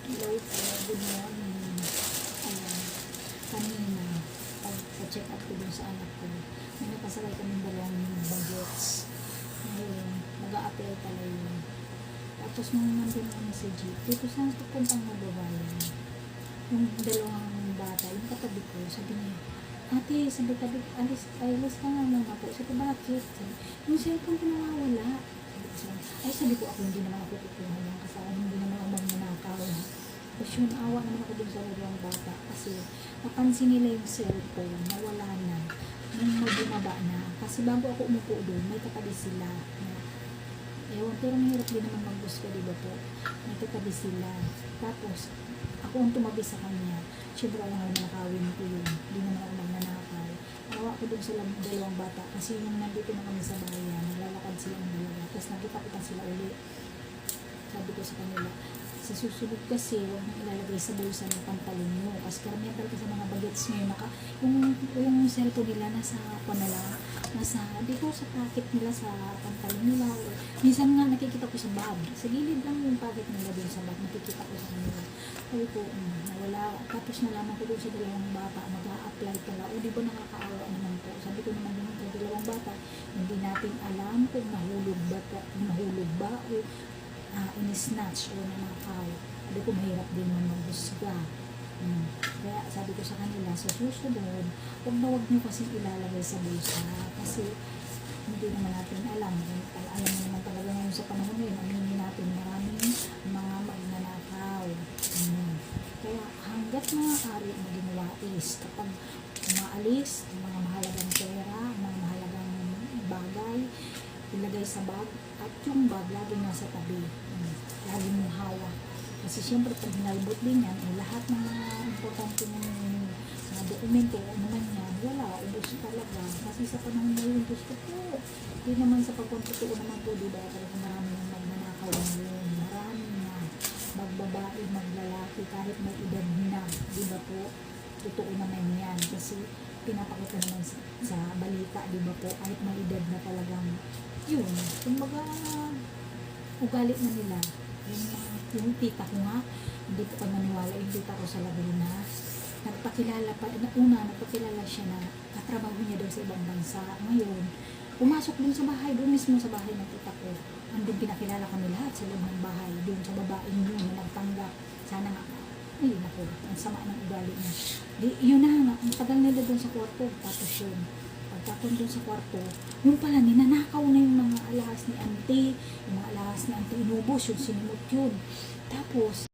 Hello po, good morning. Ayan, kanina, pag-check up ko dun sa anak ko, may napasakay kaming dalawang bagets. Ngayon, mag-a-apply pala yun. Tapos nung nandun kami sa jeep, dito saan pupuntang magbabayan. Yung dalawang bata, yung katabi ko, sabi niya, ate, sabi, alis ka nga muna po. Sabi, bakit? Sabi, yung cellphone ko nawawala. Sabi ko, ako hindi naman ako kukuha yan kasi ako hindi naman ako magnanakaw. Tapos yun, awa naman ako dun sa dalawang bata kasi napansin nila yung cellphone, nawala na. Nung bumaba na. Kasi bago ako umupo doon, may katabi sila. Ewan, pero mahirap din naman mag-bus ka, diba po? May katabi sila. Tapos, ako ang tumabi sa kanya. Siyempre, alam naman nakawin ko yun. Hindi naman ako magnanakaw. Awa ko dun sa dalawang bata kasi nung nandito na kami sa bayan, naglalakad silang dalawa. Tapos nakita sila uli. Sabi ko sa kanila, sa susunod kasi, huwag nang ilalagay sa bulsa ng pantalon mo. Kasi karamihan talaga sa mga bagets ngayon, yung cellphone nila nasa dito sa pocket nila, sa pantalon nila. Minsan nga nakikita ko sa bag. Sa gilid lang yung pocket nila dun sa bag. Nakikita ko sa kanila. Sabi ko, nawala. Tapos nalaman ko dun sa dalawang bata, mag-a-apply pala. O di ba nakakaawa naman po? Sabi ko naman dun sa dalawang bata, hindi natin alam kung nahulog ba o in-snatch o nanakaw. Sabi ko, mahirap din man maghusga. Kaya sabi ko sa kanila, sa susunod, huwag nyo kasi ilalagay sa bulsa. Kasi hindi naman natin alam. Alam mo naman talaga ngayon sa panahon ngayon, aminin natin maraming mga magnanakaw. Kaya hanggat maaari maging wais kapag umaalis, mga mahalagang pera, mga mahalagang bagay, ilagay sa bag, at yung bag laging nasa tabi. Laging mong hawak. Kasi siyempre pag hinalbot din yan, lahat ng mga importante ng mga dokumento, ano man yan, wala, ubos talaga. Kasi sa panahon na yun, gusto ko. Hindi naman sa pagpapatuo naman po, diba, talaga marami ng magnanakaw ngayon. Marami na magbabae, maglalaki, kahit may edad na, diba po, totoo naman yan. Kasi pinapakita naman sa balita, diba po, kahit may edad na talagang yun, kumbaga ugali na nila. Yung tita ko nga, hindi ko pa maniwala yung tita ko sa Laguna. Nagpakilala siya na katrabaho niya daw sa ibang bansa. Ngayon, pumasok dun sa bahay, doon mismo sa bahay ng tita ko. Andun pinakilala kami lahat sa loob ng bahay. Doon sa babaeng yun na nagtanggap. Sana nga, ay naku, ang sama ng ugali niya. Yun na, ang tagal nila doon sa kwarto. Tapos yun, pagkakon doon sa kwarto, yung pala, ninanakaw na yung mga alahas ni auntie. Yung mga alahas ni auntie inubos, yun, sinimot yun. Tapos,